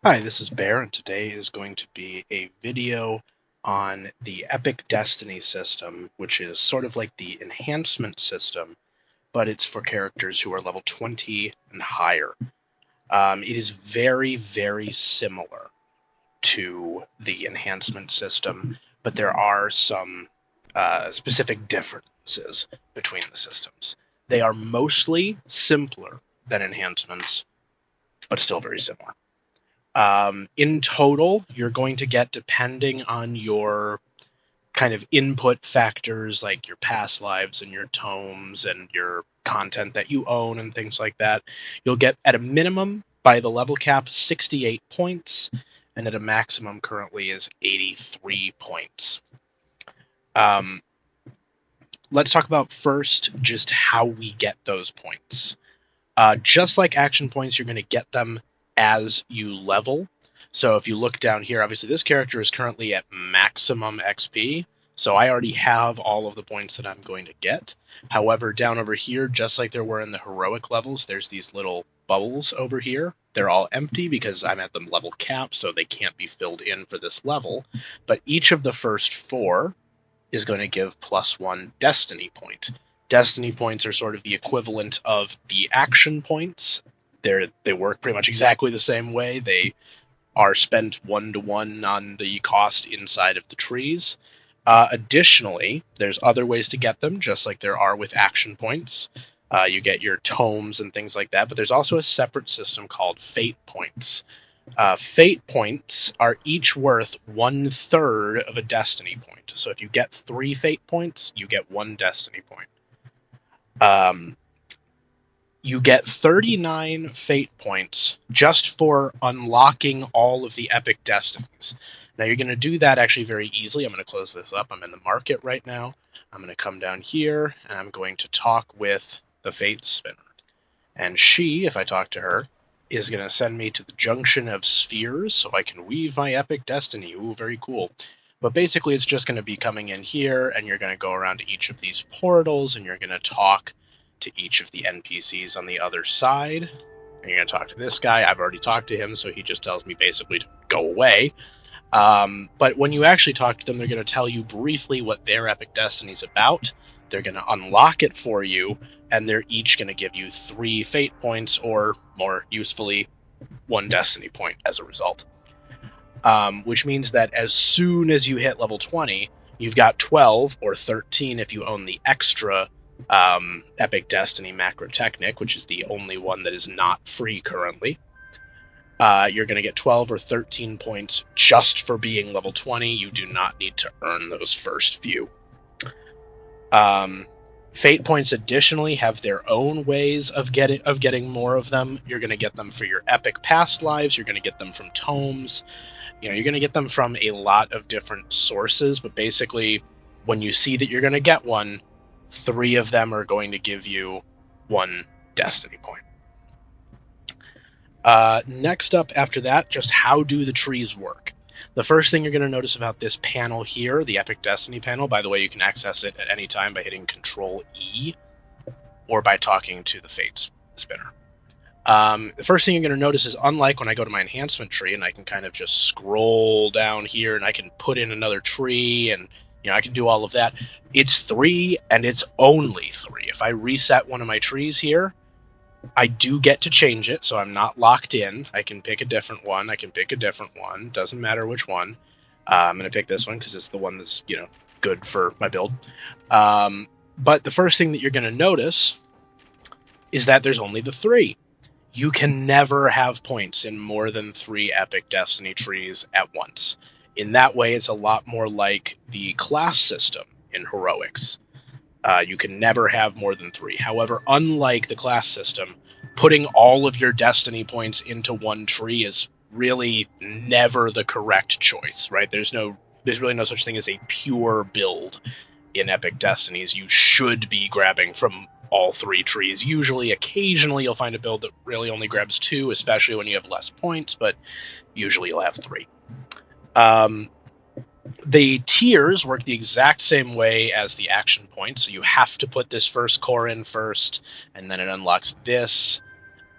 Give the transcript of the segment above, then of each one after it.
Hi, this is Bear, and today is going to be a video on the Epic Destiny system, which is sort of like the enhancement system, but it's for characters who are level 20 and higher. It is very, very similar to the enhancement system, but there are some specific differences between the systems. They are mostly simpler than enhancements, but still very similar. In total, you're going to get, depending on your kind of input factors like your past lives and your tomes and your content that you own and things like that, you'll get at a minimum by the level cap 68 points, and at a maximum currently is 83 points. Um, let's talk about first just how we get those points. Just like action points, you're going to get them as you level. So if you look down here, obviously this character is currently at maximum XP, so I already have all of the points that I'm going to get. However, down over here, just like there were in the heroic levels, there's these little bubbles over here. They're all empty because I'm at the level cap, so they can't be filled in for this level. But each of the first four is going to give +1 destiny point. Destiny points are sort of the equivalent of the action points. They work pretty much exactly the same way. They are spent 1-to-1 on the cost inside of the trees. Additionally, there's other ways to get them, just like there are with action points. You get your tomes and things like that, but there's also a separate system called fate points. Fate points are each worth 1/3 of a destiny point. So if you get 3 fate points, you get 1 destiny point. You get 39 fate points just for unlocking all of the epic destinies. Now you're going to do that actually very easily. I'm going to close this up. I'm in the market right now. I'm going to come down here and I'm going to talk with the fate spinner. And she, if I talk to her, is going to send me to the junction of spheres so I can weave my epic destiny. Ooh, very cool. But basically, it's just going to be coming in here, and you're going to go around to each of these portals, and you're going to talk to each of the NPCs on the other side. And you're going to talk to this guy. I've already talked to him, so he just tells me basically to go away. But when you actually talk to them, they're going to tell you briefly what their epic destiny is about. They're going to unlock it for you, and they're each going to give you 3 fate points, or more usefully, 1 destiny point as a result. Which means that as soon as you hit level 20, you've got 12 or 13 if you own the extra Epic Destiny Macrotechnic, which is the only one that is not free currently. You're going to get 12 or 13 points just for being level 20. You do not need to earn those first few. Fate points additionally have their own ways of getting more of them. You're going to get them for your epic past lives. You're going to get them from tomes. You're going to get them from a lot of different sources, but basically, when you see that you're going to get one, 3 of them are going to give you 1 destiny point. Next up after that, just how do the trees work? The first thing you're going to notice about this panel here, the Epic Destiny panel, by the way, you can access it at any time by hitting Control E or by talking to the Fate Spinner. The first thing you're going to notice is, unlike when I go to my enhancement tree and I can kind of just scroll down here and I can put in another tree and I can do all of that, it's 3 and it's only 3. If I reset one of my trees here, I do get to change it, so I'm not locked in. I can pick a different one. Doesn't matter which one. I'm going to pick this one because it's the one that's, good for my build. But the first thing that you're going to notice is that there's only the 3. You can never have points in more than 3 epic destiny trees at once. In that way, it's a lot more like the class system in heroics. You can never have more than 3. However, unlike the class system, putting all of your destiny points into one tree is really never the correct choice, right? There's really no such thing as a pure build in Epic Destinies. You should be grabbing from all 3 trees. Occasionally, you'll find a build that really only grabs 2, especially when you have less points, but usually you'll have 3. The tiers work the exact same way as the action points, so you have to put this first core in first, and then it unlocks this.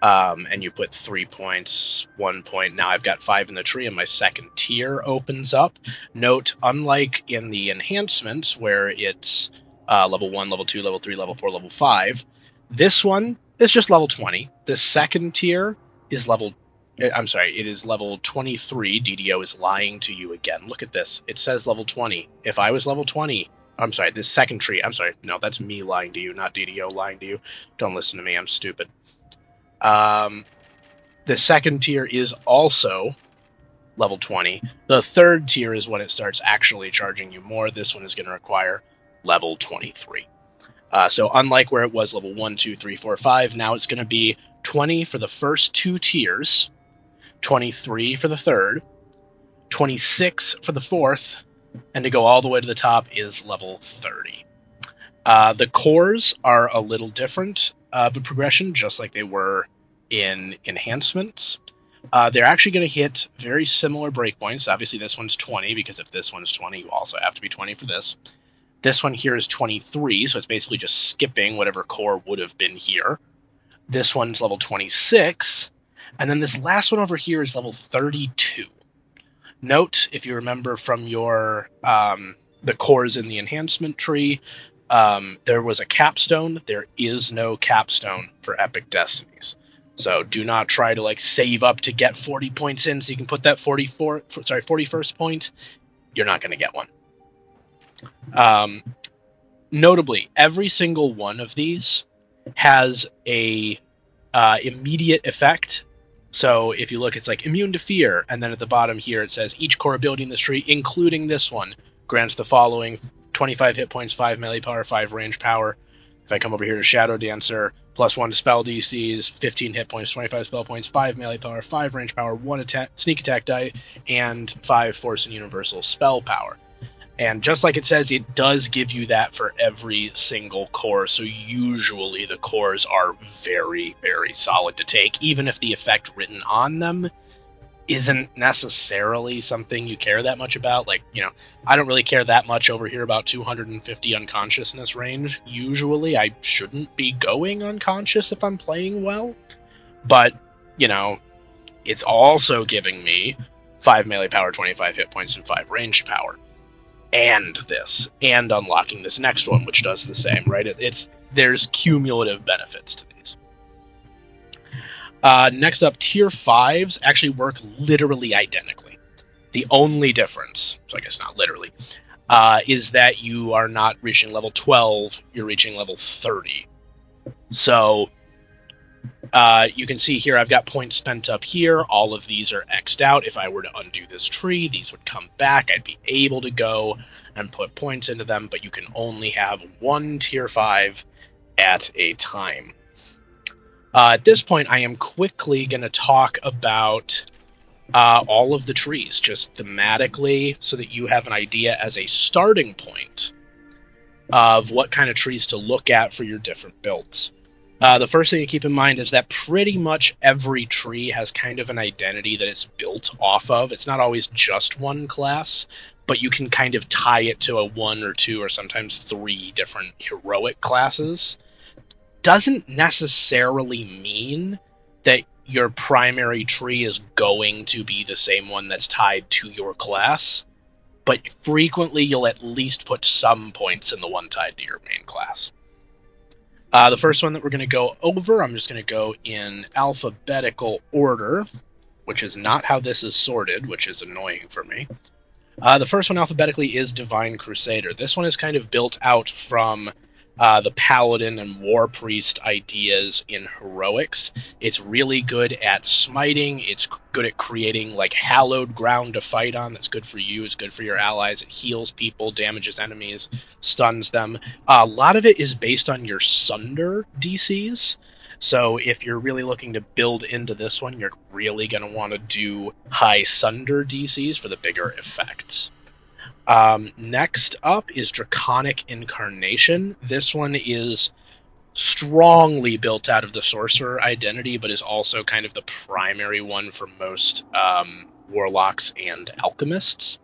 and you put 3 points, 1 point. Now I've got 5 in the tree, and my second tier opens up. Note, unlike in the enhancements where it's level 1, level 2, level 3, level 4, level 5, this one is just level 20. The second tier is level. I'm sorry, it is level 23. DDO is lying to you again. Look at this. It says level 20. If I was level 20, I'm sorry, this second tree. I'm sorry. No, that's me lying to you, not DDO lying to you. Don't listen to me. I'm stupid. The second tier is also level 20. The third tier is when it starts actually charging you more. This one is going to require level 23. So unlike where it was level 1, 2, 3, 4, 5, now it's going to be 20 for the first 2 tiers, 23 for the third, 26 for the fourth, and to go all the way to the top is level 30. The cores are a little different of a progression, just like they were in enhancements. They're actually going to hit very similar breakpoints. Obviously, this one's 20, because if this one's 20, you also have to be 20 for this. This one here is 23, so it's basically just skipping whatever core would have been here. This one's level 26, and then this last one over here is level 32. Note, if you remember from your the cores in the enhancement tree, there was a capstone. There is no capstone for Epic Destinies. So do not try to save up to get 40 points in so you can put that 41st point. You're not going to get one. Notably, every single one of these has a immediate effect. So if you look, it's immune to fear, and then at the bottom here it says each core ability in this tree, including this one, grants the following: 25 hit points, 5 melee power, 5 range power. If I come over here to Shadow Dancer, +1 to spell DCs, 15 hit points, 25 spell points, 5 melee power, 5 range power, 1 attack, sneak attack die, and 5 force and universal spell power. And just like it says, it does give you that for every single core, so usually the cores are very, very solid to take, even if the effect written on them isn't necessarily something you care that much about. I don't really care that much over here about 250 unconsciousness range. Usually I shouldn't be going unconscious if I'm playing well, but, it's also giving me 5 melee power, 25 hit points, and 5 ranged power. And this, and unlocking this next one, which does the same, right? There's cumulative benefits to these. Next up, tier 5s actually work literally identically. The only difference, so I guess not literally, is that you are not reaching level 12, you're reaching level 30. So you can see here I've got points spent up here. All of these are X'd out. If I were to undo this tree, these would come back. I'd be able to go and put points into them, but you can only have one tier 5 at a time. At this point, I am quickly going to talk about all of the trees, just thematically, so that you have an idea as a starting point of what kind of trees to look at for your different builds. The first thing to keep in mind is that pretty much every tree has kind of an identity that it's built off of. It's not always just one class, but you can kind of tie it to a 1 or 2 or sometimes 3 different heroic classes. Doesn't necessarily mean that your primary tree is going to be the same one that's tied to your class, but frequently you'll at least put some points in the one tied to your main class. The first one that we're going to go over, I'm just going to go in alphabetical order, which is not how this is sorted, which is annoying for me. The first one alphabetically is Divine Crusader. This one is kind of built out from the Paladin and War Priest ideas in Heroics. It's really good at smiting. It's good at creating hallowed ground to fight on. That's good for you. It's good for your allies. It heals people, damages enemies, stuns them. A lot of it is based on your Sunder DCs. So if you're really looking to build into this one, you're really going to want to do high Sunder DCs for the bigger effects. Next up is Draconic Incarnation. This one is strongly built out of the Sorcerer identity, but is also kind of the primary one for most Warlocks and Alchemists.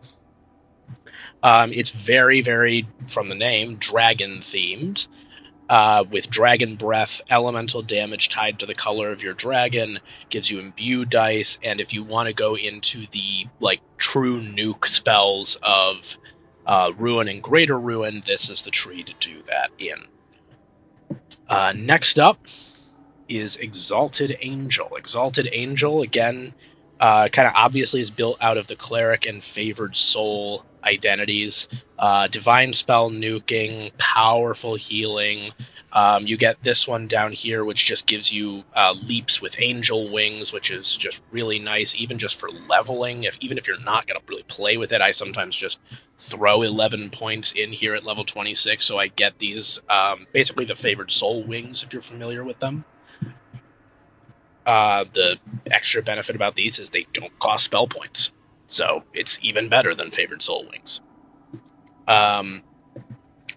It's very, very, from the name, dragon-themed. with Dragon Breath, elemental damage tied to the color of your dragon, gives you imbue dice, and if you want to go into the like true nuke spells of Ruin and Greater Ruin, this is the tree to do that in. Next up is Exalted Angel. Exalted Angel, again, kind of obviously is built out of the Cleric and Favored Soul identities. Divine Spell nuking, powerful healing. You get this one down here, which just gives you leaps with angel wings, which is just really nice, even just for leveling. Even if you're not going to really play with it, I sometimes just throw 11 points in here at level 26, so I get these, basically the Favored Soul wings, if you're familiar with them. The extra benefit about these is they don't cost spell points, so it's even better than Favored Soul Wings.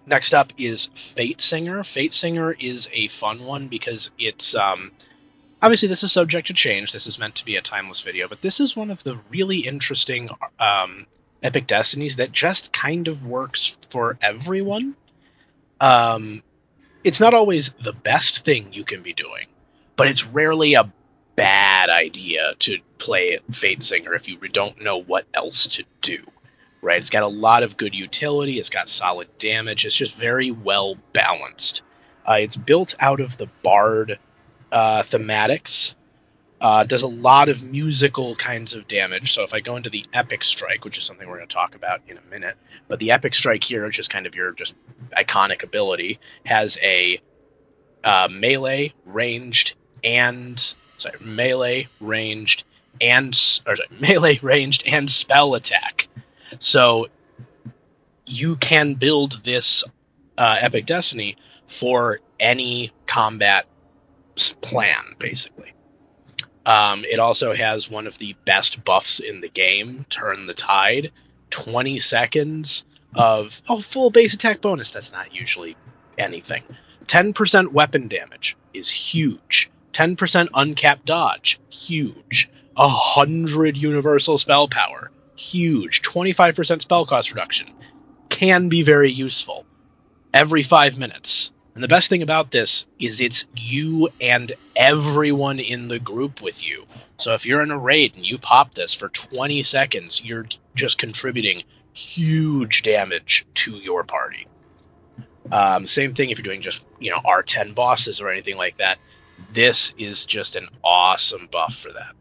Next up is Fate Singer. Fate Singer is a fun one because it's obviously this is subject to change. This is meant to be a timeless video, but this is one of the really interesting Epic Destinies that just kind of works for everyone. It's not always the best thing you can be doing, but it's rarely a bad idea to play Fate Singer if you don't know what else to do, right? It's got a lot of good utility. It's got solid damage. It's just very well balanced. It's built out of the Bard thematics. Does a lot of musical kinds of damage. So if I go into the Epic Strike, which is something we're going to talk about in a minute, but the Epic Strike here, which is kind of your just iconic ability, has a melee, ranged, and spell attack. So you can build this Epic Destiny for any combat plan, basically. It also has one of the best buffs in the game, Turn the Tide. 20 seconds of full base attack bonus. That's not usually anything. 10% weapon damage is huge. 10% uncapped dodge, huge. 100 universal spell power, huge. 25% spell cost reduction, can be very useful. Every 5 minutes. And the best thing about this is it's you and everyone in the group with you. So if you're in a raid and you pop this for 20 seconds, you're just contributing huge damage to your party. Same thing if you're doing just, R10 bosses or anything like that. This is just an awesome buff for that.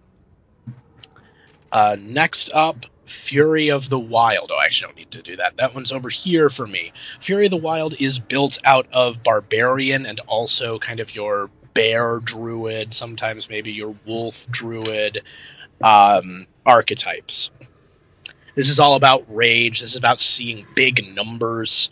Next up, Fury of the Wild. Oh, I actually don't need to do that. That one's over here for me. Fury of the Wild is built out of Barbarian and also kind of your Bear Druid, sometimes maybe your Wolf Druid archetypes. This is all about rage. This is about seeing big numbers,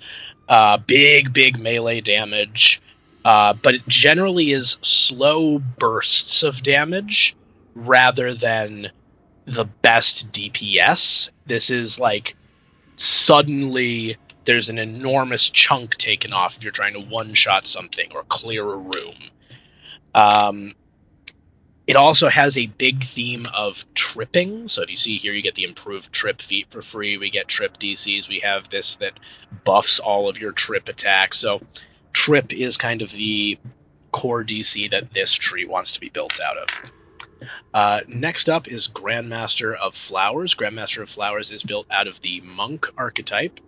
big melee damage. But it generally is slow bursts of damage rather than the best DPS. This is like suddenly there's an enormous chunk taken off if you're trying to one-shot something or clear a room. It also has a big theme of tripping. So if you see here, you get the improved trip feat for free. We get trip DCs. We have this that buffs all of your trip attacks. So trip is kind of the core DC that this tree wants to be built out of. Next up is Grandmaster of Flowers. Grandmaster of Flowers is built out of the Monk archetype.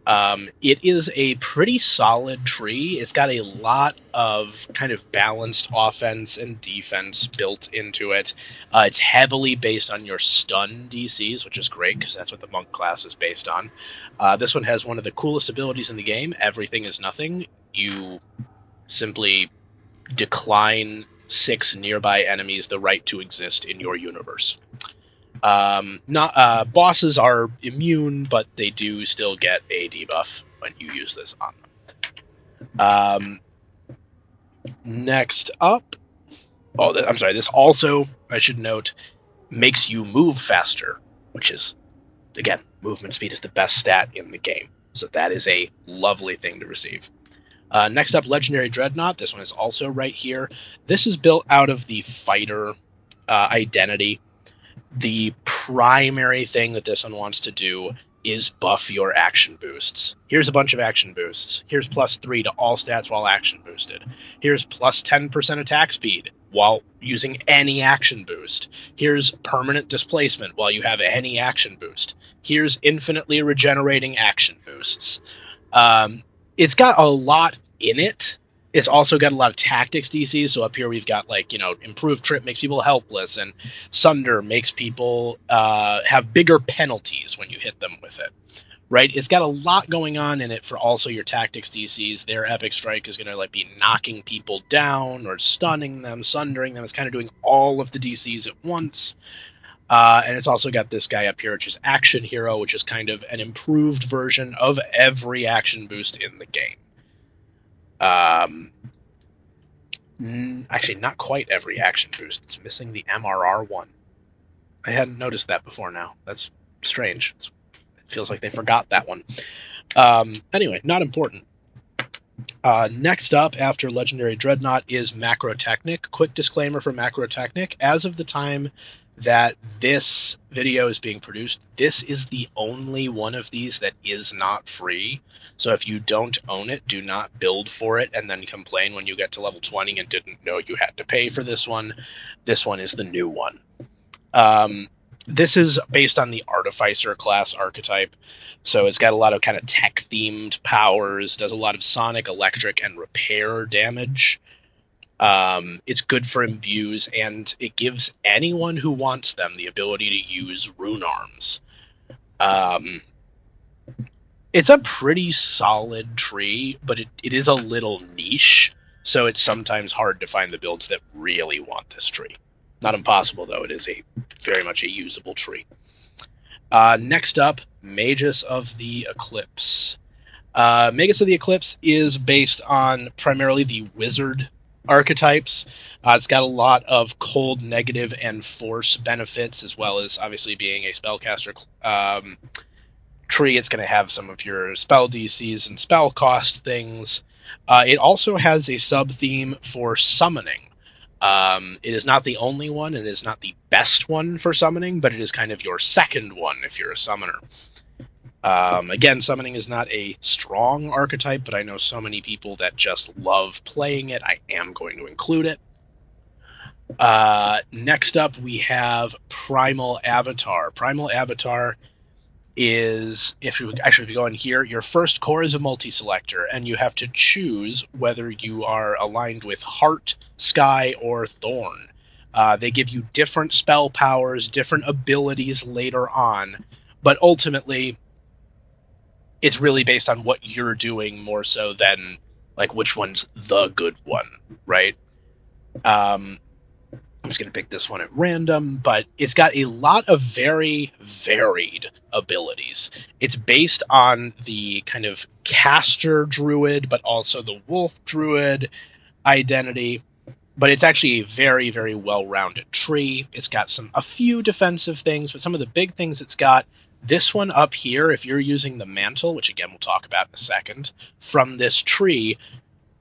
It is a pretty solid tree. It's got a lot of kind of balanced offense and defense built into it. It's heavily based on your stun DCs, which is great because that's what the Monk class is based on. This one has one of the coolest abilities in the game, Everything is Nothing. You simply decline 6 nearby enemies the right to exist in your universe. Bosses are immune, but they do still get a debuff when you use this on them. Next up, this also, I should note, makes you move faster, which is, again, movement speed is the best stat in the game, so that is a lovely thing to receive. Next up, Legendary Dreadnought. This one is also right here. This is built out of the fighter identity. The primary thing that this one wants to do is buff your action boosts. Here's a bunch of action boosts. Here's +3 to all stats while action boosted. Here's +10% attack speed while using any action boost. Here's permanent displacement while you have any action boost. Here's infinitely regenerating action boosts. It's got a lot in it. It's also got a lot of tactics DCs. So up here we've got improved trip makes people helpless, and Sunder makes people have bigger penalties when you hit them with it. Right? It's got a lot going on in it for also your tactics DCs. Their epic strike is going to be knocking people down or stunning them, sundering them. It's kind of doing all of the DCs at once. And it's also got this guy up here, which is Action Hero, which is kind of an improved version of every action boost in the game. Actually, not quite every action boost. It's missing the MRR one. I hadn't noticed that before now. That's strange. It feels like they forgot that one. Anyway, not important. Next up, after Legendary Dreadnought, is Macrotechnic. Quick disclaimer for Macrotechnic. As of the time that this video is being produced, this is the only one of these that is not free. So if you don't own it, do not build for it and then complain when you get to level 20 and didn't know you had to pay for this one. This one is the new one. This is based on the Artificer class archetype. So it's got a lot of kind of tech-themed powers, does a lot of sonic, electric, and repair damage. It's good for imbues, and it gives anyone who wants them the ability to use rune arms. It's a pretty solid tree, but it is a little niche, so it's sometimes hard to find the builds that really want this tree. Not impossible, though. It is very much a usable tree. Next up, Magus of the Eclipse. Magus of the Eclipse is based on primarily the wizard archetypes. It's got a lot of cold, negative, and force benefits, as well as obviously being a spellcaster tree. It's going to have some of your spell DCs and spell cost things. It also has a sub-theme for summoning. It is not the only one, and it is not the best one for summoning, but it is kind of your second one if you're a summoner. Again, summoning is not a strong archetype, but I know so many people that just love playing it. I am going to include it. Next up, we have Primal Avatar. Primal Avatar is, if you go in here, your first core is a multi-selector, and you have to choose whether you are aligned with Heart, Sky, or Thorn. They give you different spell powers, different abilities later on, but ultimately it's really based on what you're doing more so than which one's the good one, right? I'm just going to pick this one at random, but it's got a lot of very varied abilities. It's based on the kind of caster druid, but also the wolf druid identity, but it's actually a very, very well-rounded tree. It's got a few defensive things, but some of the big things it's got, this one up here, if you're using the mantle, which again we'll talk about in a second, from this tree,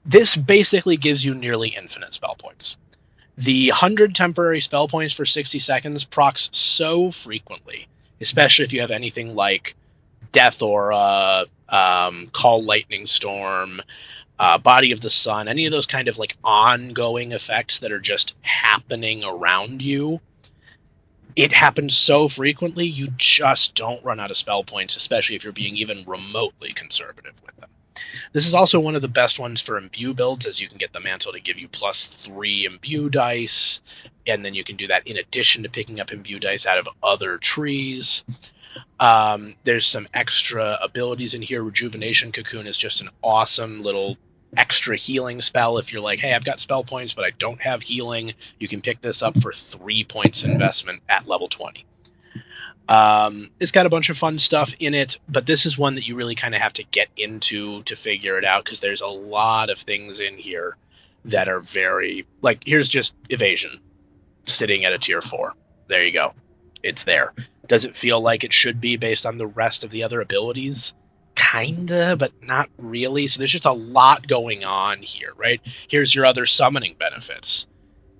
this basically gives you nearly infinite spell points. The 100 temporary spell points for 60 seconds procs so frequently, especially if you have anything like Death Aura, Call Lightning Storm, Body of the Sun, any of those kind of ongoing effects that are just happening around you. It happens so frequently, you just don't run out of spell points, especially if you're being even remotely conservative with them. This is also one of the best ones for imbue builds, as you can get the mantle to give you +3 imbue dice, and then you can do that in addition to picking up imbue dice out of other trees. There's some extra abilities in here. Rejuvenation Cocoon is just an awesome little extra healing spell. If you're like, hey, I've got spell points, but I don't have healing, you can pick this up for 3 points investment at level 20. It's got a bunch of fun stuff in it, but this is one that you really kind of have to get into to figure it out, because there's a lot of things in here that are very, here's just evasion sitting at a tier 4. There you go. It's there. Does it feel like it should be based on the rest of the other abilities? Kinda, but not really. So there's just a lot going on here, right? Here's your other summoning benefits.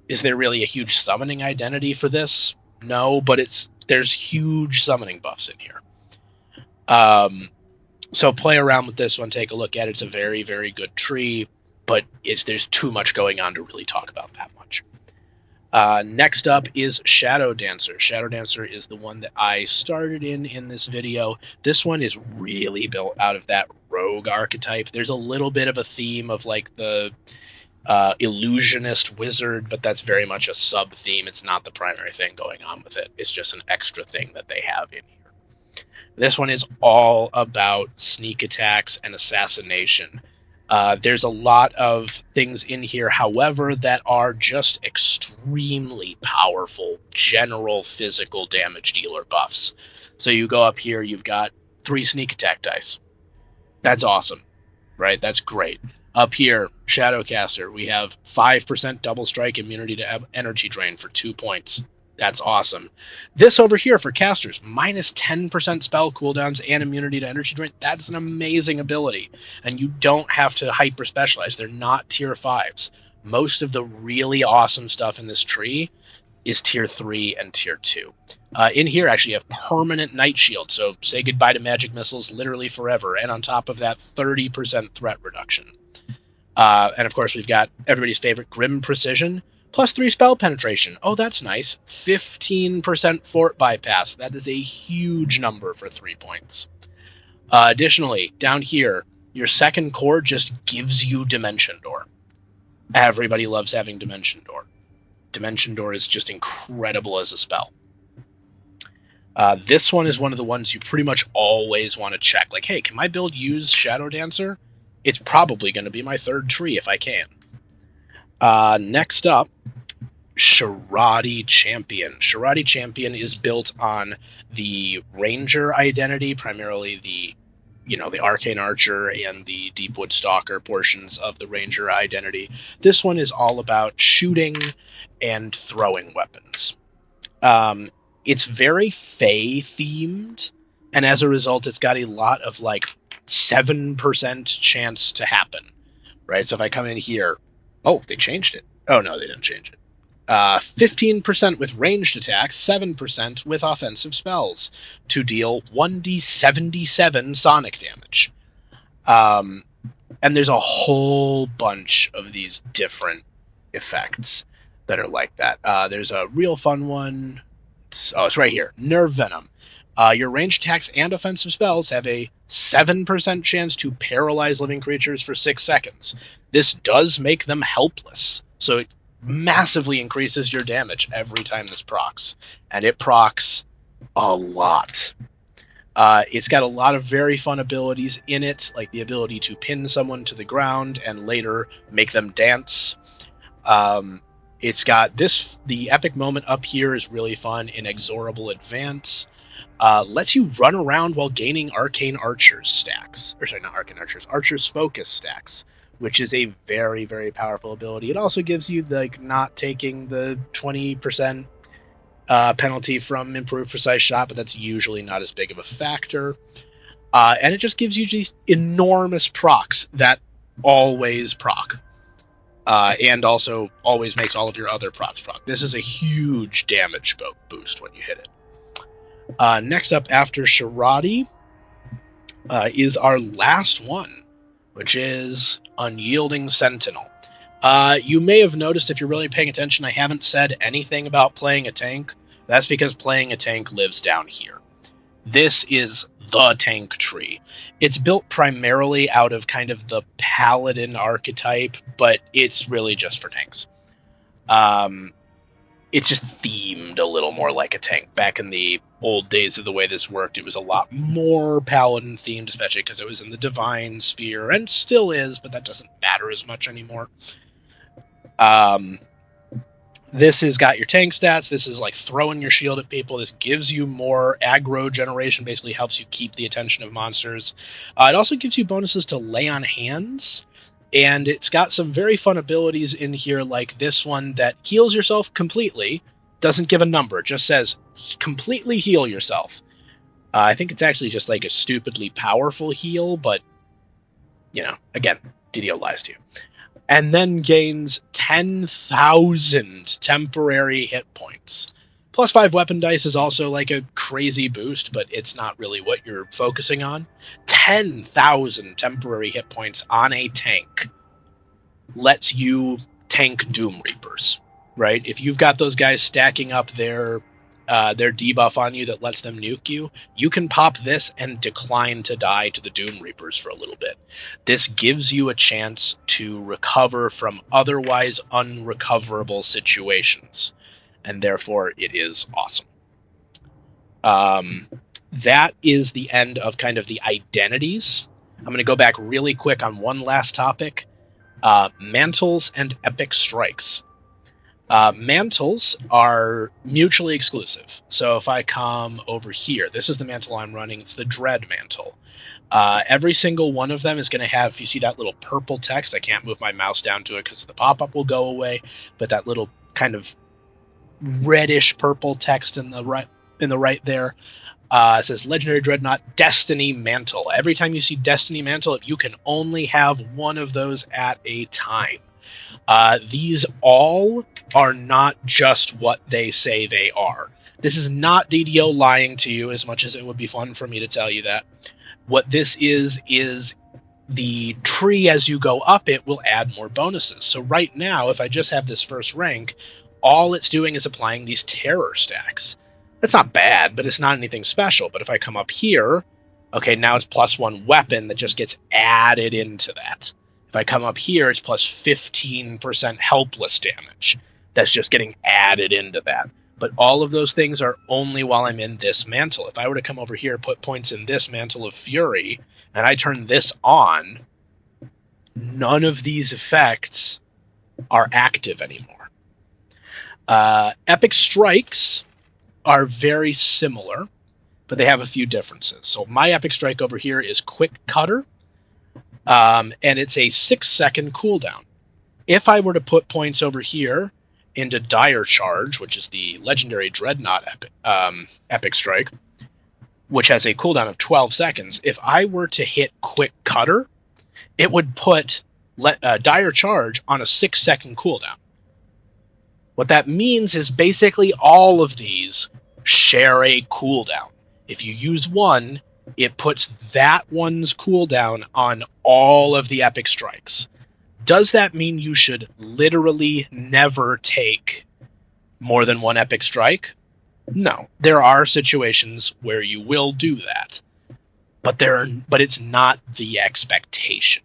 Is there really a huge summoning identity for this? No, but there's huge summoning buffs in here. So play around with this one, take a look at it. It's a very, very good tree, but there's too much going on to really talk about that much. Next up is Shadow Dancer. Shadow Dancer is the one that I started in this video. This one is really built out of that rogue archetype. There's a little bit of a theme of like the illusionist wizard, but that's very much a sub theme. It's not the primary thing going on with it. It's just an extra thing that they have in here. This one is all about sneak attacks and assassination. There's a lot of things in here, however, that are just extremely powerful general physical damage dealer buffs. So you go up here, you've got 3 sneak attack dice. That's awesome, right? That's great. Up here, Shadowcaster, we have 5% double strike immunity to energy drain for 2 points. That's awesome. This over here for casters, minus 10% spell cooldowns and immunity to energy drain. That's an amazing ability. And you don't have to hyper specialize. They're not tier 5s. Most of the really awesome stuff in this tree is tier 3 and tier 2. In here, actually, you have permanent Night Shield. So say goodbye to magic missiles literally forever. And on top of that, 30% threat reduction. And of course, we've got everybody's favorite Grim Precision. Plus 3 spell penetration. Oh, that's nice. 15% fort bypass. That is a huge number for 3 points. Additionally, down here, your second core just gives you Dimension Door. Everybody loves having Dimension Door. Dimension Door is just incredible as a spell. This one is one of the ones you pretty much always want to check. Like, hey, can my build use Shadow Dancer? It's probably going to be my third tree if I can. Next up, Sharadi Champion. Sharadi Champion is built on the Ranger identity, primarily the Arcane Archer and the Deepwood Stalker portions of the Ranger identity. This one is all about shooting and throwing weapons. It's very Fae themed, and as a result, it's got a lot of like 7% chance to happen, right? So if I come in here, oh, they changed it. Oh, no, they didn't change it. 15% with ranged attacks, 7% with offensive spells to deal 1d77 sonic damage. And there's a whole bunch of these different effects that are like that. There's a real fun one. It's right here. Nerve Venom. Your ranged attacks and offensive spells have a 7% chance to paralyze living creatures for 6 seconds. This does make them helpless, so it massively increases your damage every time this procs, and it procs a lot. It's got a lot of very fun abilities in it, like the ability to pin someone to the ground and later make them dance. It's got the epic moment up here is really fun. Inexorable Advance. Lets you run around while gaining Arcane Archers stacks. Or sorry, not Arcane Archers, Archers Focus stacks, which is a very, very powerful ability. It also gives you not taking the 20% penalty from Improved Precise Shot, but that's usually not as big of a factor. And it just gives you these enormous procs that always proc. And also always makes all of your other procs proc. This is a huge damage boost when you hit it. Next up after Sharadi is our last one, which is Unyielding Sentinel. You may have noticed, if you're really paying attention, I haven't said anything about playing a tank. That's because playing a tank lives down here. This is the tank tree. It's built primarily out of kind of the paladin archetype, but it's really just for tanks. It's just themed a little more like a tank. Back in the old days of the way this worked, it was a lot more paladin themed, especially because it was in the divine sphere, and still is, but that doesn't matter as much anymore. This has got your tank stats. This is like throwing your shield at people. This gives you more aggro generation, basically helps you keep the attention of monsters. It also gives you bonuses to lay on hands, and it's got some very fun abilities in here, like this one that heals yourself completely. Doesn't give a number, it just says completely heal yourself. I think it's actually just like a stupidly powerful heal, but, again, DDO lies to you. And then gains 10,000 temporary hit points +5 weapon dice is also like a crazy boost, but it's not really what you're focusing on. 10,000 temporary hit points on a tank lets you tank Doom Reapers, right? If you've got those guys stacking up their debuff on you that lets them nuke you, you can pop this and decline to die to the Doom Reapers for a little bit. This gives you a chance to recover from otherwise unrecoverable situations, and therefore it is awesome. That is the end of kind of the identities. I'm going to go back really quick on one last topic. Mantles and epic strikes. Mantles are mutually exclusive. So if I come over here, this is the mantle I'm running. It's the Dread Mantle. Every single one of them is going to have, if you see that little purple text, I can't move my mouse down to it because the pop-up will go away, but that little kind of reddish purple text in the right there, it says Legendary Dreadnought Destiny Mantle. Every time you see Destiny Mantle, you can only have one of those at a time. These all are not just what they say they are. This is not DDO lying to you, as much as it would be fun for me to tell you that. What this is the tree as you go up it will add more bonuses. So right now, if I just have this first rank, all it's doing is applying these terror stacks. That's not bad, but it's not anything special. But if I come up here, okay, now it's +1 weapon that just gets added into that. If I come up here, it's +15% helpless damage. That's just getting added into that. But all of those things are only while I'm in this mantle. If I were to come over here, put points in this Mantle of Fury, and I turn this on, none of these effects are active anymore. Epic Strikes are very similar, but they have a few differences. So my Epic Strike over here is Quick Cutter, and it's a 6-second cooldown. If I were to put points over here into Dire Charge, which is the Legendary Dreadnought Epic Strike, which has a cooldown of 12 seconds, if I were to hit Quick Cutter, it would put Dire Charge on a 6-second cooldown. What that means is basically all of these share a cooldown. If you use one, it puts that one's cooldown on all of the Epic Strikes. Does that mean you should literally never take more than one Epic Strike? No. There are situations where you will do that. But it's not the expectation.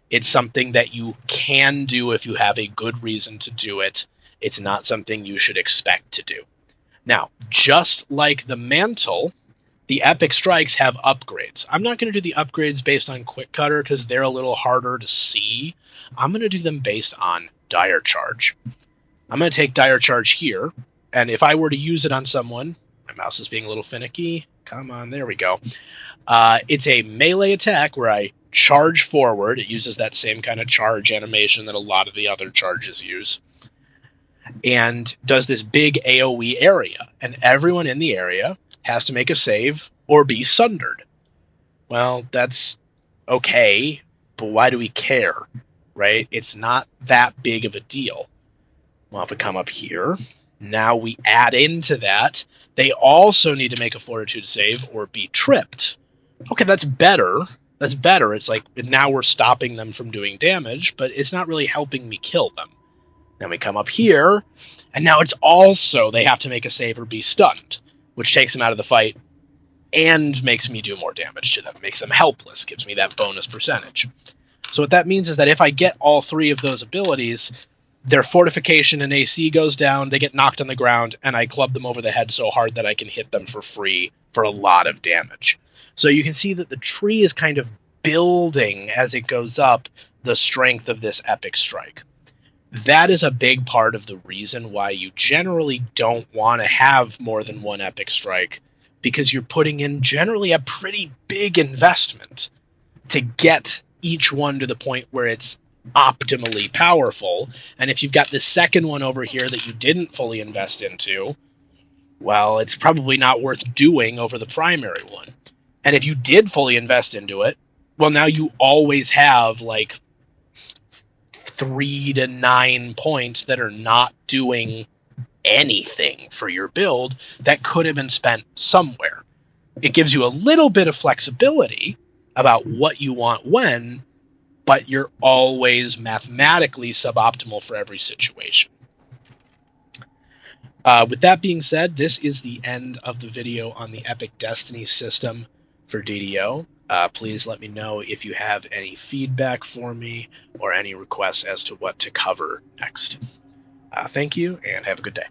It's something that you can do if you have a good reason to do it. It's not something you should expect to do. Now, just like the Mantle, the Epic Strikes have upgrades. I'm not going to do the upgrades based on Quick Cutter because they're a little harder to see. I'm going to do them based on Dire Charge. I'm going to take Dire Charge here, and if I were to use it on someone, my mouse is being a little finicky. Come on, there we go. It's a melee attack where I charge forward. It uses that same kind of charge animation that a lot of the other charges use, and does this big AoE area, and everyone in the area has to make a save or be sundered. Well, that's okay, but why do we care, right? It's not that big of a deal. Well, if we come up here, now we add into that, they also need to make a fortitude save or be tripped. Okay, that's better. That's better. It's like now we're stopping them from doing damage, but it's not really helping me kill them. Then we come up here, and now it's also they have to make a save or be stunned, which takes them out of the fight and makes me do more damage to them, makes them helpless, gives me that bonus percentage. So what that means is that if I get all three of those abilities, their fortification and AC goes down, they get knocked on the ground, and I club them over the head so hard that I can hit them for free for a lot of damage. So you can see that the tree is kind of building as it goes up the strength of this Epic Strike. That is a big part of the reason why you generally don't want to have more than one Epic Strike, because you're putting in generally a pretty big investment to get each one to the point where it's optimally powerful. And if you've got the second one over here that you didn't fully invest into, well, it's probably not worth doing over the primary one. And if you did fully invest into it, well, now you always have like 3 to 9 points that are not doing anything for your build that could have been spent somewhere. It gives you a little bit of flexibility about what you want when, but you're always mathematically suboptimal for every situation. With that being said, this is the end of the video on the Epic Destinies system for DDO. Please let me know if you have any feedback for me or any requests as to what to cover next. Thank you, and have a good day.